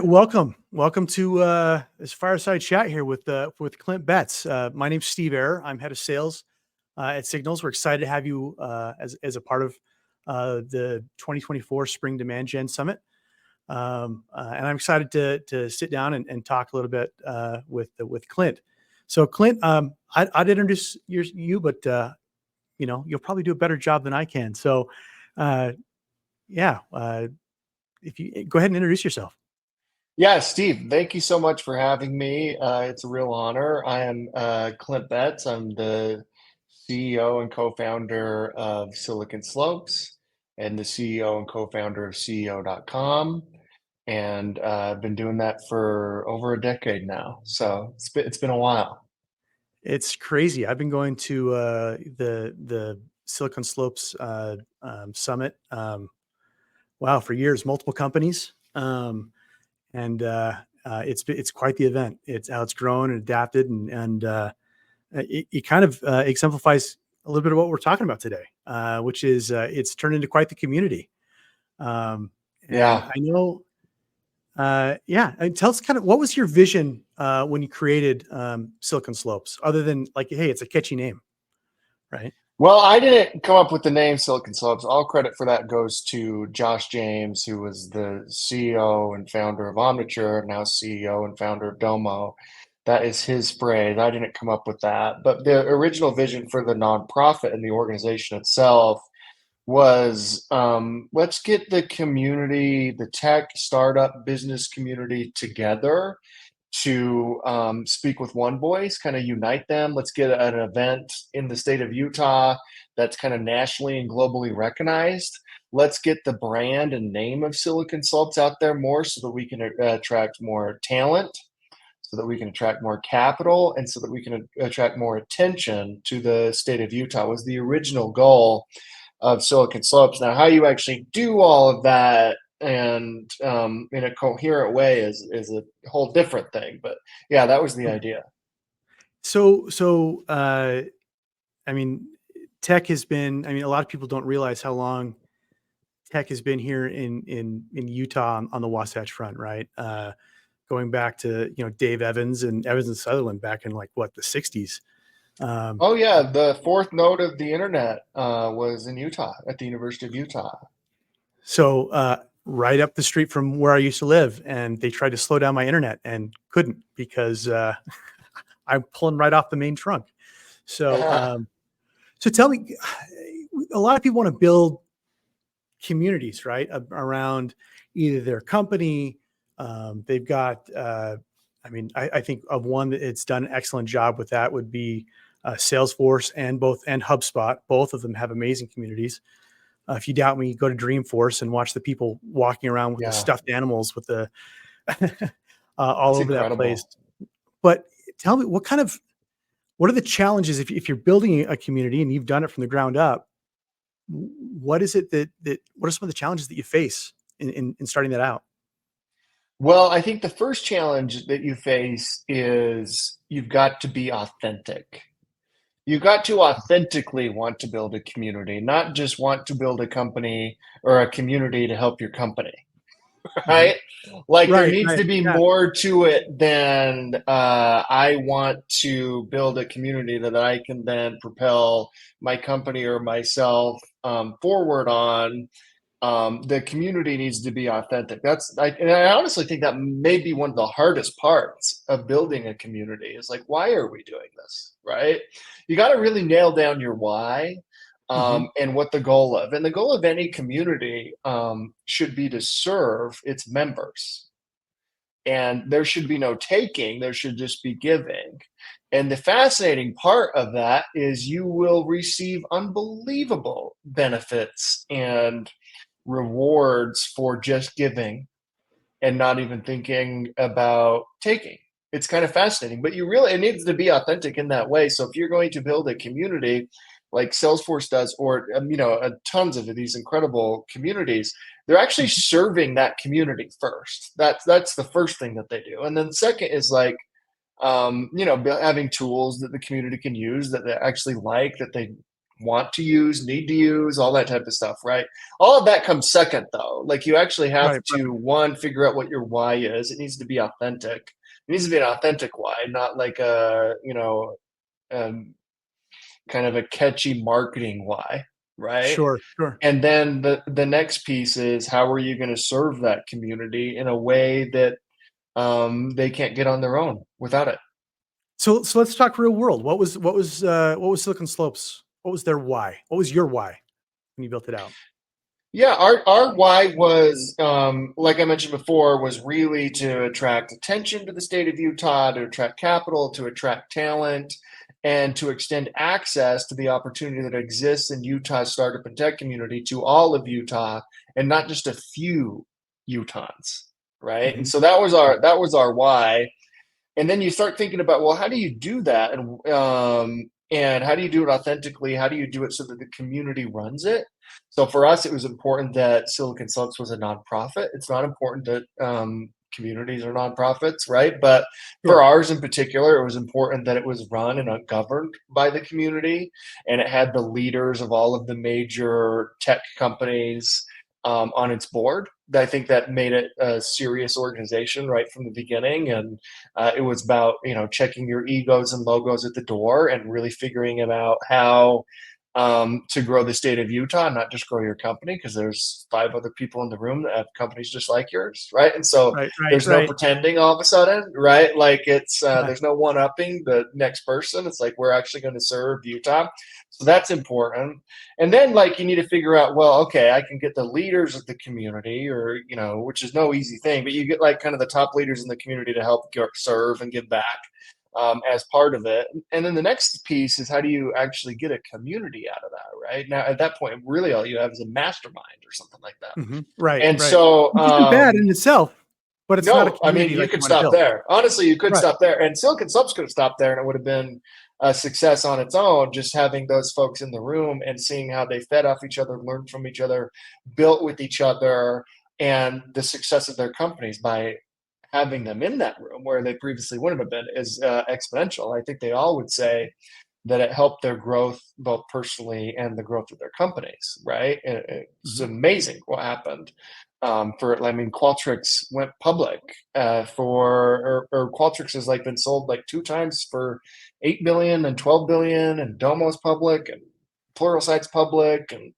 right, welcome to this fireside chat here with Clint Betts. My name's Steve Eyre. I'm head of sales at Signals. We're excited to have you as a part of the 2024 Spring Demand Gen Summit, and I'm excited to sit down and talk a little bit with Clint. So, Clint, I'd introduce you, but you'll probably do a better job than I can. So, uh, yeah, if you go ahead and introduce yourself. Yeah, Steve, thank you so much for having me. It's a real honor. I am Clint Betts. I'm the CEO and co-founder of Silicon Slopes and the CEO and co-founder of CEO.com. And I've been doing that for over a decade now. So it's been a while. It's crazy. I've been going to the Silicon Slopes summit. Wow, for years, multiple companies, and it's quite the event. It's how it's grown and adapted, and it kind of exemplifies a little bit of what we're talking about today, which is it's turned into quite the community. And Yeah. I know, yeah. And tell us kind of what was your vision when you created Silicon Slopes, other than like, hey, it's a catchy name, right? Well, I didn't come up with the name Silicon Slopes. All credit for that goes to Josh James, who was the CEO and founder of Omniture, now CEO and founder of Domo. That is his phrase. I didn't come up with that. But the original vision for the nonprofit and the organization itself was let's get the community, the tech startup business community together to speak with one voice, kind of unite them. Let's get an event in the state of Utah that's kind of nationally and globally recognized. Let's get the brand and name of Silicon Slopes out there more so that we can attract more talent, so that we can attract more capital, and so that we can attract more attention to the state of Utah was the original goal of Silicon Slopes. Now, how you actually do all of that and in a coherent way is a whole different thing. But yeah, that was the Okay. idea. So, I mean, tech has been. I mean, a lot of people don't realize how long tech has been here in Utah on the Wasatch Front, right? Going back to Dave Evans and Sutherland back in like what the '60s. Um, Oh yeah, the fourth node of the internet was in Utah at the University of Utah. so right up the street from where I used to live, and they tried to slow down my internet and couldn't because I'm pulling right off the main trunk. So, so tell me, a lot of people want to build communities, right, around either their company. They've got, I mean, I think of one that it's done an excellent job with that would be Salesforce and HubSpot. Both of them have amazing communities. If you doubt me, go to Dreamforce and watch the people walking around with the Yeah, stuffed animals with the all it's over that place. incredible. But tell me, what are the challenges if you're building a community and you've done it from the ground up? What is it that what are some of the challenges that you face in starting that out? Well, I think the first challenge that you face is you've got to be authentic. You got to authentically want to build a community, not just want to build a company or a community to help your company, Mhm. right? Like there Right, needs right. to be Yeah. more to it than I want to build a community that I can then propel my company or myself forward on. The community needs to be authentic. And I honestly think that may be one of the hardest parts of building a community is like, why are we doing this? Right? You got to really nail down your why Mhm. and what the goal of. And the goal of any community should be to serve its members. And there should be no taking, there should just be giving. And the fascinating part of that is you will receive unbelievable benefits and rewards for just giving and not even thinking about taking. It's kind of fascinating, but it needs to be authentic in that way. So if you're going to build a community like Salesforce does, or tons of these incredible communities, they're actually Mhm. serving that community first. That's the first thing that they do, and then second is like having tools that the community can use that they actually like, that they want to use, need to use, all that type of stuff, right? All of that comes second, though. Like you actually have Right. to, one, figure out what your why is. It needs to be authentic. It needs to be an authentic why, not like a, um, kind of a catchy marketing why, right? Sure. Sure. And then the next piece is how are you going to serve that community in a way that they can't get on their own without it. So let's talk real world. What was Silicon Slopes? What was their why? What was your why when you built it out? Yeah, our why was, like I mentioned before, was really to attract attention to the state of Utah, to attract capital, to attract talent, and to extend access to the opportunity that exists in Utah's startup and tech community to all of Utah, and not just a few Utahns, right? And Mhm. so that was our why. And then you start thinking about, well, how do you do that, and how do you do it authentically? How do you do it so that the community runs it? So for us, it was important that Silicon Slopes was a nonprofit. It's not important that communities are nonprofits, right? But for Sure. ours in particular, it was important that it was run and governed by the community, and it had the leaders of all of the major tech companies on its board. I think that made it a serious organization right from the beginning, and it was about checking your egos and logos at the door and really figuring out how to grow the state of Utah, not just grow your company, because there's 5 other people in the room that have companies just like yours, right? And so Right. Right. there's no Right. pretending all of a sudden, right? Like it's Yeah. there's no one upping the next person. It's like we're actually going to serve Utah, so that's important. And then like you need to figure out, well, okay, I can get the leaders of the community, or which is no easy thing, but you get like kind of the top leaders in the community to help serve and give back as part of it. And then the next piece is how do you actually get a community out of that, right? Now, at that point, really all you have is a mastermind or something like that. Right. And Right. so, Which isn't bad in itself, but it's not a no, I mean, community you like you could want to stop build. there. Honestly, you could Right. stop there. And Silicon Slopes could have stopped there and it would have been a success on its own, just having those folks in the room and seeing how they fed off each other, learned from each other, built with each other, and the success of their companies by having them in that room where they previously wouldn't have been is exponential. I think they all would say that it helped their growth both personally and the growth of their companies, right? It's Mhm. amazing what happened. I mean, Qualtrics went public or Qualtrics has like been sold like 2 times for 8 billion and 12 billion, and Domo's public and Pluralsight's public, and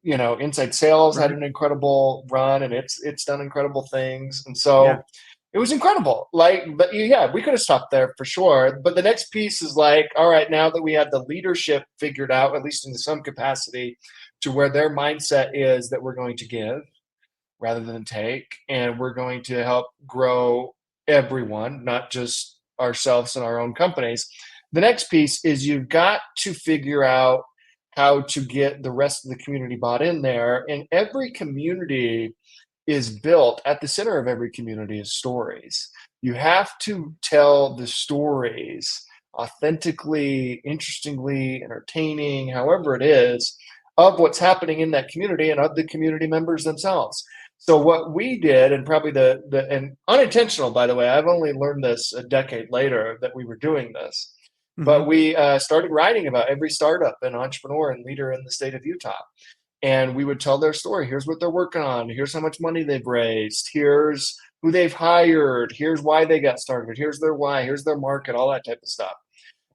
Inside Sales had Right. an incredible run, and it's done incredible things, and Yeah. so it was incredible. Like, but yeah, we could have stopped there for sure. But the next piece is like, all right, now that we have the leadership figured out, at least in some capacity, to where their mindset is that we're going to give rather than take, and we're going to help grow everyone, not just ourselves and our own companies. The next piece is you've got to figure out how to get the rest of the community bought in there. And every community is built at the center of every community is stories. You have to tell the stories authentically, interestingly, entertaining, however it is, of what's happening in that community and of the community members themselves. So what we did, and probably and unintentional, by the way, I've only learned this a decade later that we were doing this, but Mhm. we started writing about every startup and entrepreneur and leader in the state of Utah, and we would tell their story. Here's what they're working on. Here's how much money they've raised. Here's who they've hired. Here's why they got started. Here's their why. Here's their market, all that type of stuff.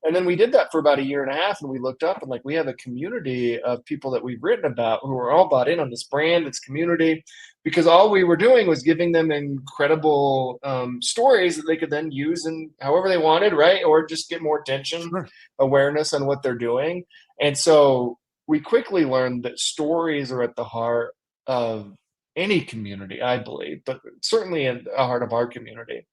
And then we did that for about a year and a half, and we looked up and like we have a community of people that we've written about who are all bought in on this brand, this community, because all we were doing was giving them incredible stories that they could then use in however they wanted, right? Or just get more attention, Sure. awareness on what they're doing. And so we quickly learned that stories are at the heart of any community, I believe, but certainly in the heart of our community,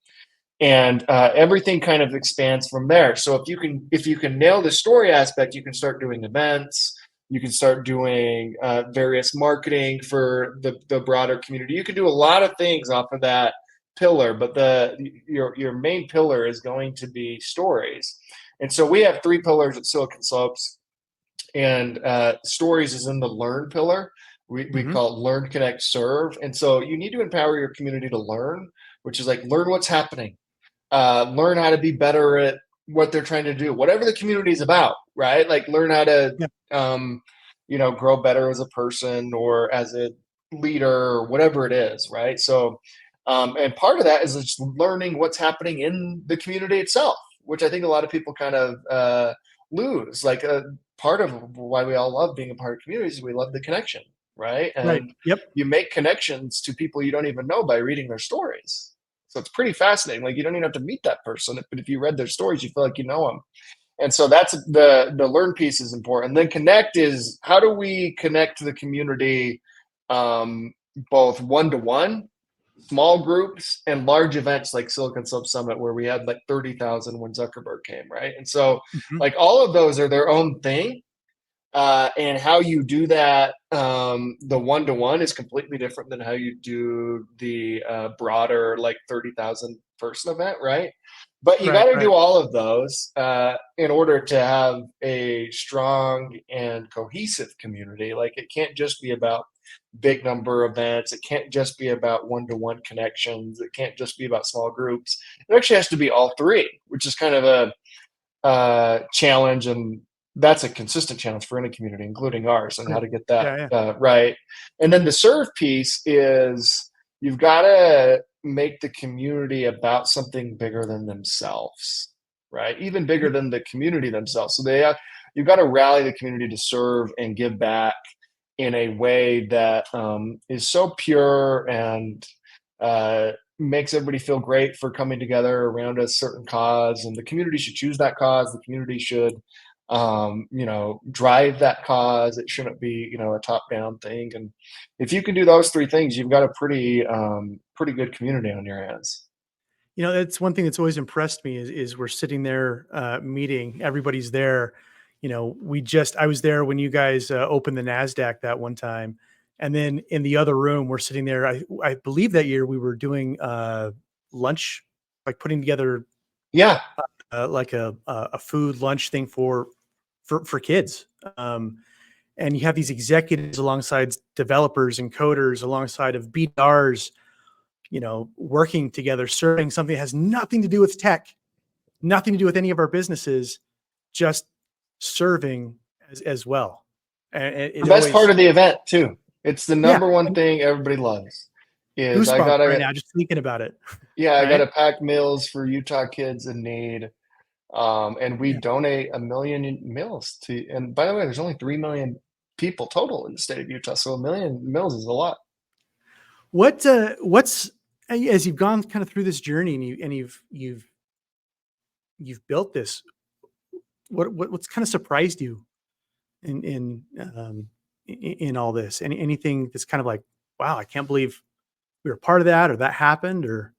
and everything kind of expands from there. So if you can nail the story aspect, you can start doing events, you can start doing various marketing for the broader community. You can do a lot of things off of that pillar, but your main pillar is going to be stories. And so we have 3 pillars at Silicon Slopes, and stories is in the learn pillar. We Mhm. call it learn, connect, serve. And so you need to empower your community to learn, which is like learn what's happening, learn how to be better at what they're trying to do, whatever the community is about. right? Like learn how to, Yeah. um, grow better as a person or as a leader or whatever it is, right? So, and part of that is just learning what's happening in the community itself, which I think a lot of people kind of lose. Like part of why we all love being a part of communities is we love the connection, right? Right. And Yep. you make connections to people you don't even know by reading their stories. So it's pretty fascinating. Like you don't even have to meet that person, but if you read their stories, you feel like you know them. And so that's the learn piece is important. Then connect is how do we connect to the community, um, both one to one, small groups, and large events like Silicon Slopes Summit, where we had like 30,000 when Zuckerberg came, right? And so, Mhm. like all of those are their own thing, and how you do that, the one to one is completely different than how you do the broader, like 30,000 person event, right? But you got Right. to Right. do all of those in order to have a strong and cohesive community. Like it can't just be about big number events, it can't just be about one to one connections, it can't just be about small groups. It actually has to be all three, which is kind of a challenge, and that's a consistent challenge for any community, including ours, and how Right. to get that Yeah. Yeah. right. And then the serve piece is you've got to make the community about something bigger than themselves, right? Even bigger than the community themselves. So you've got to rally the community to serve and give back in a way that is so pure and makes everybody feel great for coming together around a certain cause, and the community should choose that cause. The community should drive that cause. It shouldn't be a top down thing. And if you can do those three things, you've got a pretty good community on your hands. That's one thing that's always impressed me is we're sitting there meeting, everybody's there. I was there when you guys opened the NASDAQ that one time. And then in the other room, we're sitting there. I believe that year we were doing lunch, like putting together Yeah. like a food lunch thing for kids. And you have these executives alongside developers and coders alongside of BDRs, working together, serving something that has nothing to do with tech, nothing to do with any of our businesses, just serving as well. And The it best part always, of the event too. It's the yeah, number one thing everybody loves is I goosebumps right gotta now just thinking about it. yeah, I Right? gotta pack meals for Utah kids in need. And we Yeah. donate 1 million meals to, and by the way, there's only 3 million people total in the state of Utah. So 1 million meals is a lot. What's as you've gone kind of through this journey you've built this, what's kind of surprised you in all this? Anything that's kind of like, wow, I can't believe we were part of that or that happened or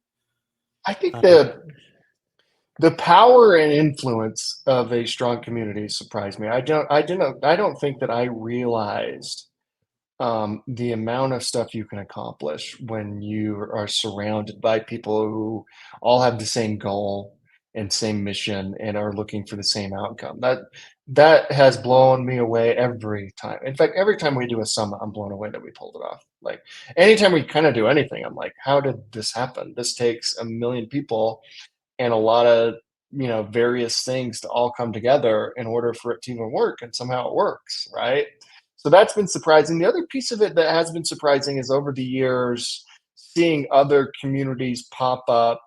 I think uh, the power and influence of a strong community surprised me. I don't think that I realized the amount of stuff you can accomplish when you are surrounded by people who all have the same goal and same mission and are looking for the same outcome. That has blown me away every time. In fact, every time we do a summit, I'm blown away that we pulled it off. Like anytime we kind of do anything, I'm like, how did this happen? This takes 1 million people and a lot of various things to all come together in order for it to even work, and somehow it works, right? So that's been surprising. The other piece of it that has been surprising is over the years seeing other communities pop up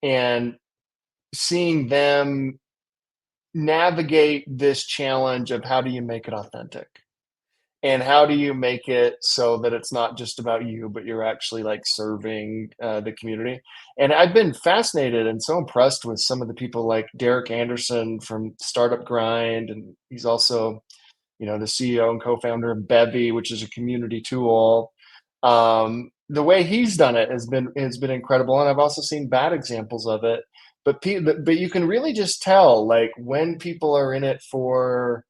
and seeing them navigate this challenge of how do you make it authentic, and how do you make it so that it's not just about you, but you're actually like serving the community? And I've been fascinated and so impressed with some of the people like Derek Anderson from Startup Grind, and he's also, the CEO and co-founder of Bevy, which is a community tool. The way he's done it has been incredible, and I've also seen bad examples of it. But you can really just tell like when people are in it for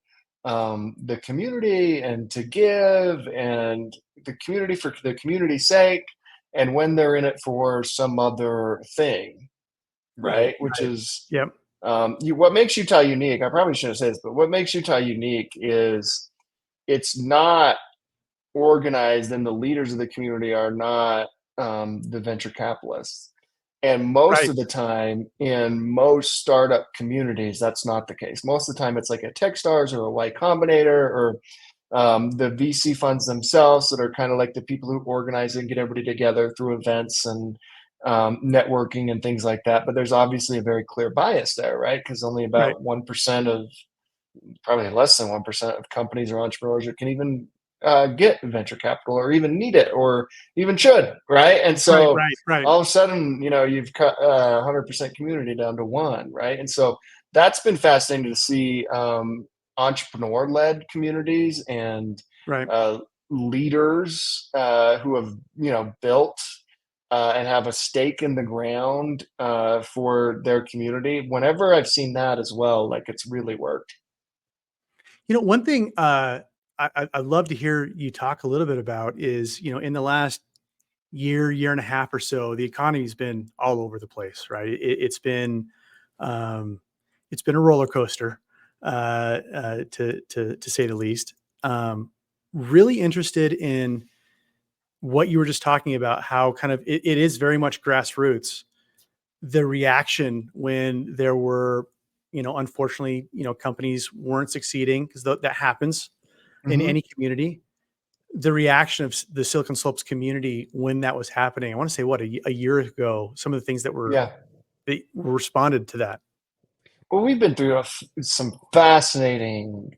the community and to give, and the community for the community's sake, and when they're in it for some other thing, right, right? Which right. is Yep. what makes Utah unique. I probably shouldn't say this, but what makes Utah unique is it's not organized, and the leaders of the community are not the venture capitalists. And most Right. of the time in most startup communities, that's not the case. Most of the time it's like a Techstars or a Y Combinator or the VC funds themselves that are kind of like the people who organize and get everybody together through events and networking and things like that. But there's obviously a very clear bias there, right? Because only Right. about 1% of, probably less than 1% of companies or entrepreneurs that can even get venture capital or even need it or even should, right? And Right. so Right. Right. all of a sudden, you've cut 100% community down to one, right? And so that's been fascinating to see entrepreneur-led communities and Right. uh, leaders who have, built and have a stake in the ground for their community. Whenever I've seen that as well, like it's really worked. One thing I'd love to hear you talk a little bit about is, in the last year and a half or so, the economy's been all over the place, right? Um, it's been a roller coaster, to say the least. Um, Really interested in what you were just talking about, how kind of it is very much grassroots. The reaction when there were, unfortunately, companies weren't succeeding because that happens in Hmm. any community. The reaction of the Silicon Slopes community when that was happening, I want to say what, a year ago, some of the things that Yeah. they responded to that. Well, we've been through some fascinating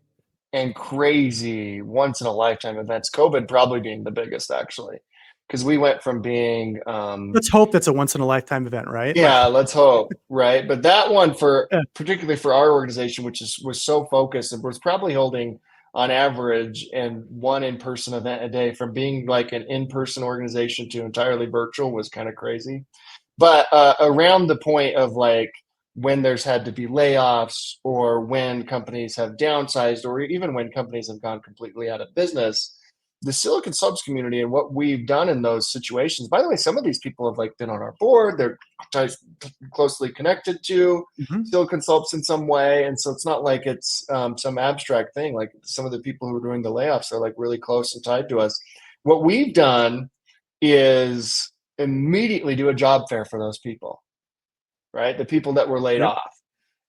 and crazy once in a lifetime events. COVID probably being the biggest, actually, because we went from being, Let's hope that's a once in a lifetime event, right? Like, yeah, let's hope, right? But that one for yeah, particularly for our organization, which was so focused and was probably holding on average and one in-person event a day, from being like an in-person organization to entirely virtual, was kind of crazy. But around the point of like when there's had to be layoffs or when companies have downsized or even when companies have gone completely out of business, the Silicon Slopes community and what we've done in those situations. By the way, some of these people have like been on our board. They're closely connected to mhm, Silicon Slopes in some way, and so it's not like it's some abstract thing. Like some of the people who are doing the layoffs are like really close and tied to us. What we've done is immediately do a job fair for those people, right? The people that were laid yep, off.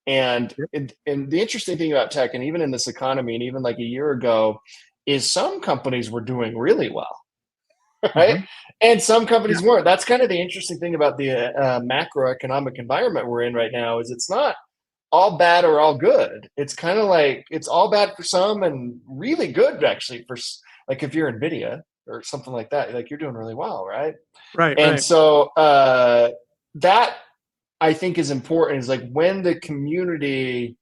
And yep, and the interesting thing about tech, and even in this economy, and even like a year ago, is some companies were doing really well, right? mhm, And some yeah, companies weren't. That's kind of the interesting thing about the macroeconomic environment we're in right now. Is it's not all bad or all good. It's kind of like it's all bad for some and really good actually for like if you're Nvidia or something like that, like you're doing really well, right? right, And right. so that I think is important, is like when the community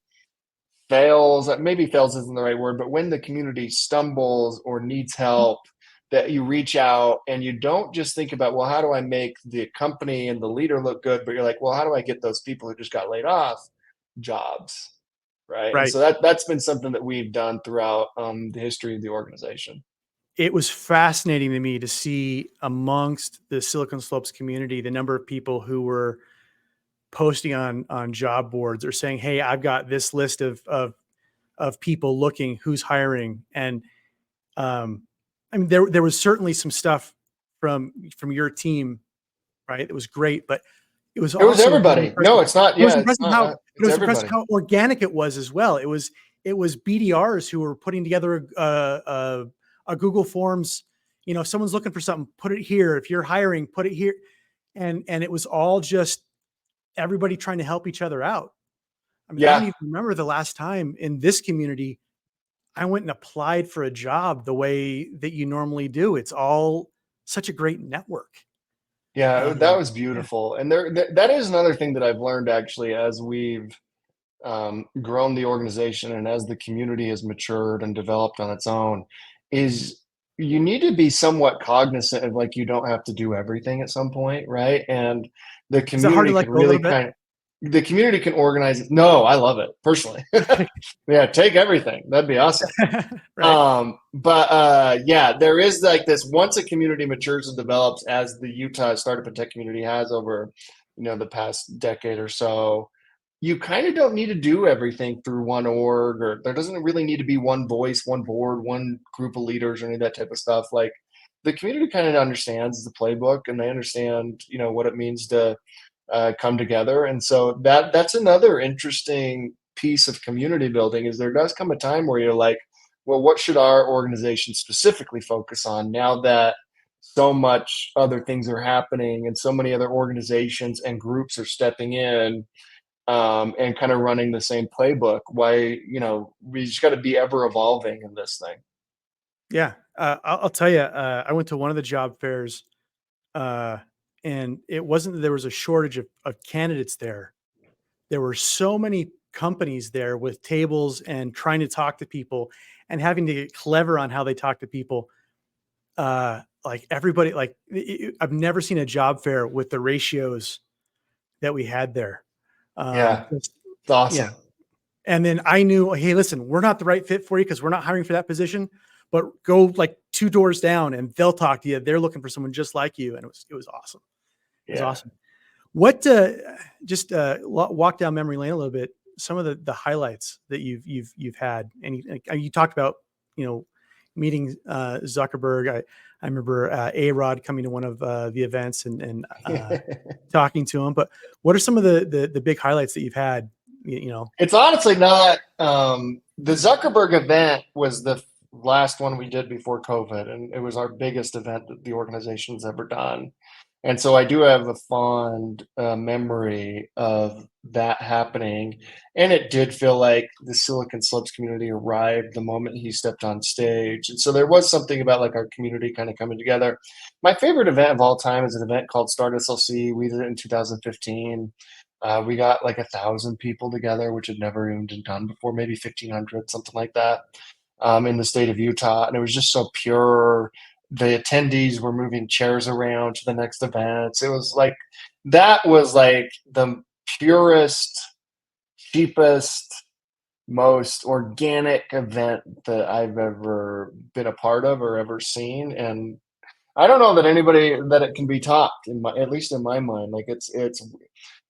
fails, maybe fails isn't the right word, but when the community stumbles or needs Mhm. help, that you reach out and you don't just think about, well, how do I make the company and the leader look good? But you're like, well, how do I get those people who just got laid off jobs? Right. And Right. so that's been something that we've done throughout the history of the organization. It was fascinating to me to see amongst the Silicon Slopes community the number of people who were posting on job boards or saying, "Hey, I've got this list of people looking, who's hiring." And I mean, there was certainly some stuff from your team, right? It was great, but it was It was also really everybody. impressive. No, it's not. It was Yeah, it's impressive not. how but it It's was impressive everybody. how organic it was as well. It was BDRs who were putting together a Google Forms. If someone's looking for something, put it here. If you're hiring, put it here. And it was all just everybody trying to help each other out. I mean, I don't Yeah. even remember the last time in this community I went and applied for a job the way that you normally do. It's all such a great network. Yeah, that was Yeah. beautiful. And that is another thing that I've learned actually as we've grown the organization and as the community has matured and developed on its own, is you need to be somewhat cognizant of like you don't have to do everything at some point, right? And the Is it hard to community let can go a really little bit? kind of the community can organize it. No, I love it personally. Yeah, take everything. That'd be awesome. Right. But yeah, there is like this once a community matures and develops as the Utah startup and tech community has over, the past decade or so, you kind of don't need to do everything through one org, or there doesn't really need to be one voice, one board, one group of leaders or any of that type of stuff. Like the community kind of understands the playbook and they understand, what it means to come together. And so that's another interesting piece of community building is there does come a time where you're like, well, what should our organization specifically focus on now that so much other things are happening and so many other organizations and groups are stepping in and kind of running the same playbook? Why, we just got to be ever evolving in this thing. Yeah. I'll tell you, I went to one of the job fairs, uh, and it wasn't that there was a shortage of candidates there. There were so many companies there with tables and trying to talk to people and having to get clever on how they talk to people. Like everybody, like I've never seen a job fair with the ratios that we had there. Yeah, Just, it's yeah. awesome. And then I knew, hey, listen, we're not the right fit for you because we're not hiring for that position, but go like 2 doors down and they'll talk to you. They're looking for someone just like you. And it was awesome. It was Yeah. awesome. What just walk down memory lane a little bit. Some of the highlights that you've had, and you talked about, meeting Zuckerberg. I remember A-Rod coming to one of the events and talking to him. But what are some of the big highlights that you've had? It's honestly not. The Zuckerberg event was the last one we did before COVID, and it was our biggest event that the organization's ever done. And so I do have a fond memory of that happening. And it did feel like the Silicon Slopes community arrived the moment he stepped on stage. And so there was something about like our community kind of coming together. My favorite event of all time is an event called Start SLC. We did it in 2015. We got like 1,000 people together, which had never even been done before, maybe 1,500, something like that, in the state of Utah. And it was just so pure. The attendees were moving chairs around to the next events. It was like, that was like the purest, cheapest, most organic event that I've ever been a part of or ever seen. And I don't know that anybody that it can be topped at least in my mind. Like it's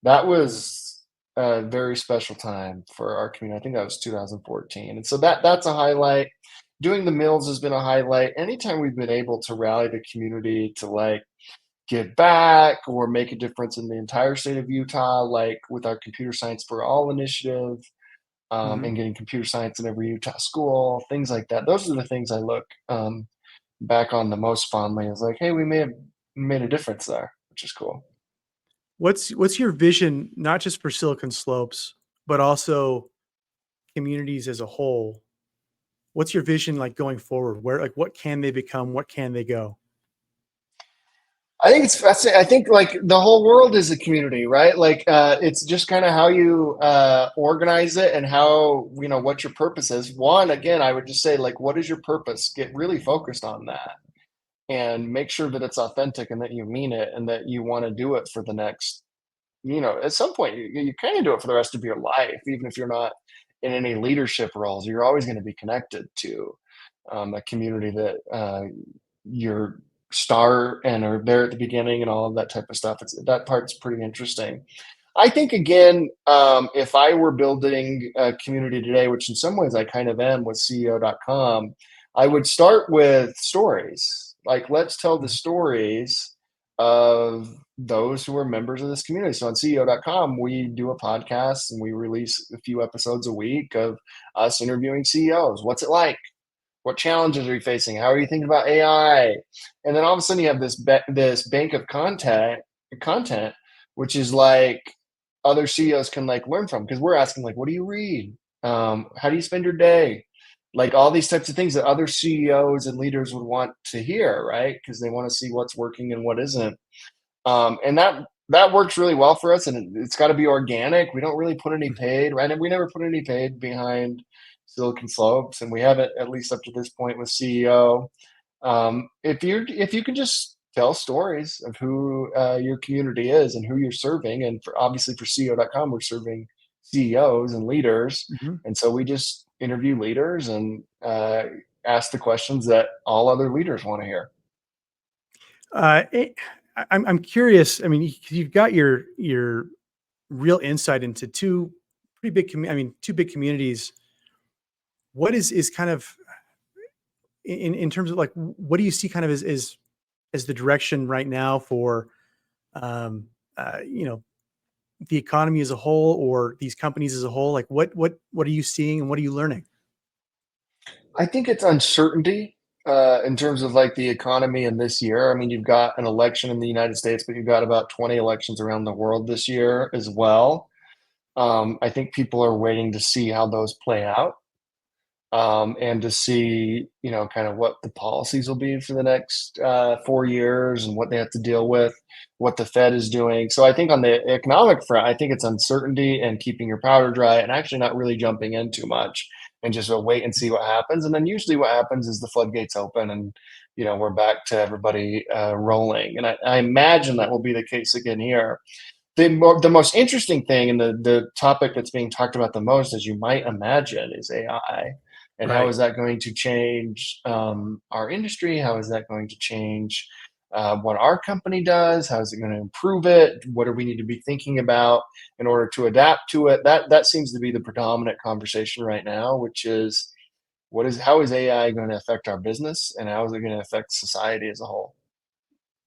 that was a very special time for our community. I think that was 2014. And so that's a highlight. Doing the mills has been a highlight. Anytime we've been able to rally the community to like give back or make a difference in the entire state of Utah, like with our Computer Science for All initiative, Mhm. and getting computer science in every Utah school, things like that. Those are the things I look back on the most fondly. Is like, hey, we may have made a difference there, which is cool. What's your vision, not just for Silicon Slopes, but also communities as a whole? What's your vision like going forward? Where, like, what can they become? What can they go? I think it's fascinating. I think like the whole world is a community, right? Like it's just kind of how you organize it and how, what your purpose is. One, again, I would just say like, what is your purpose? Get really focused on that and make sure that it's authentic and that you mean it and that you want to do it for the next, at some point you kind of do it for the rest of your life, even if you're not in any leadership roles. You're always going to be connected to a community that you're star and are there at the beginning and all of that type of stuff. That part's pretty interesting. I think again, if I were building a community today, which in some ways I kind of am with CEO.com, I would start with stories. Like, let's tell the Mhm. stories of those who are members of this community. So on CEO.com, we do a podcast and we release a few episodes a week of us interviewing CEOs. What's it like? What challenges are you facing? How are you thinking about AI? And then all of a sudden you have this bank of content, which is like other CEOs can like learn from, because we're asking like, what do you read? How do you spend your day? Like all these types of things that other CEOs and leaders would want to hear, right? Because they want to see what's working and what isn't. And that works really well for us, and it's got to be organic. We don't really put any paid, right? And we never put any paid behind Silicon Slopes, and we haven't, at least up to this point, with CEO. If you can just tell stories of who your community is and who you're serving, and obviously for CEO.com, we're serving CEOs and leaders, Mhm. and so we just interview leaders and ask the questions that all other leaders want to hear. I'm curious. I mean, you've got your real insight into two pretty big. I mean, two big communities. What is kind of in terms of like what do you see kind of as the direction right now for um, you know the economy as a whole or these companies as a whole? Like what are you seeing and what are you learning? I think it's uncertainty in terms of like the economy in this year. I mean, you've got an election in the United States, but you've got about 20 elections around the world this year as well. I think people are waiting to see how those play out, and to see, kind of what the policies will be for the next 4 years and what they have to deal with, what the Fed is doing. So I think on the economic front, I think it's uncertainty and keeping your powder dry and actually not really jumping in too much and just wait and see what happens. And then usually what happens is the floodgates open and we're back to everybody rolling. And I imagine that will be the case again here. The most interesting thing and the topic that's being talked about the most, as you might imagine, is AI. And how Right. is that going to change our industry? How is that going to change what our company does? How is it going to improve it? What do we need to be thinking about in order to adapt to it? That seems to be the predominant conversation right now, which is how is AI going to affect our business and how is it going to affect society as a whole?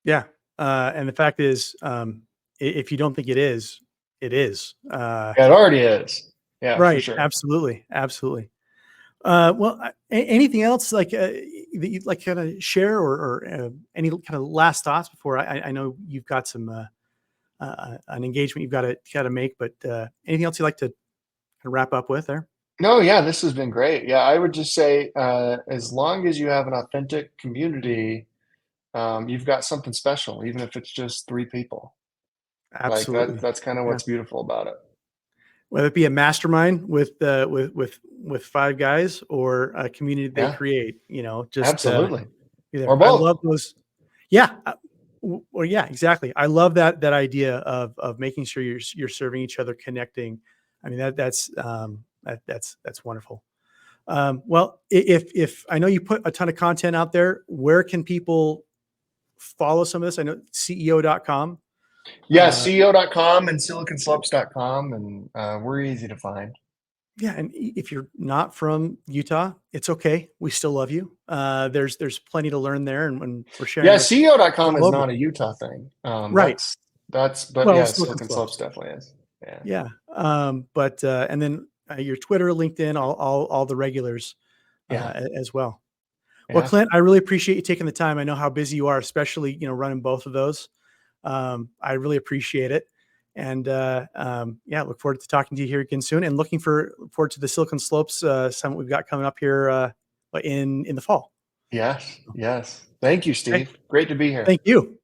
Yeah. And the fact is, if you don't think it is, it is. Yeah, it already is. Yeah, for Right. sure. Absolutely. Absolutely. Well, anything else like that you'd like kind of share or any kind of last thoughts before I know you've got some an engagement you've got to make, but anything else you'd like to kind of wrap up with there? No, yeah, this has been great. Yeah, I would just say, as long as you have an authentic community, you've got something special, even if it's just three people. Like Absolutely. that's kind of Yeah. what's beautiful about it. Whether it be a mastermind with five guys or a community they Yeah, create, just absolutely. be there. Or I both. love those. Yeah. Well, yeah, exactly. I love that idea of making sure you're serving each other, connecting. I mean that's wonderful. Well, if I know you put a ton of content out there, where can people follow some of this? I know CEO.com. Yeah, CEO.com and SiliconSlopes.com, and we're easy to find. Yeah, and if you're not from Utah, it's okay. We still love you. There's plenty to learn there, and when we're sharing Yeah, with CEO.com all is over. not a Utah thing. Right. But Well, yeah, Silicon Silicon Slopes Slopes. definitely is. Yeah, Yeah. But and then your Twitter, LinkedIn, all the regulars yeah, as well. Well, yeah, Clint, I really appreciate you taking the time. I know how busy you are, especially running both of those. I really appreciate it, and yeah, look forward to talking to you here again soon, and forward to the Silicon Slopes summit we've got coming up here in the fall. yes, yes. Thank you, Okay, Steve. Great to be here. thank you.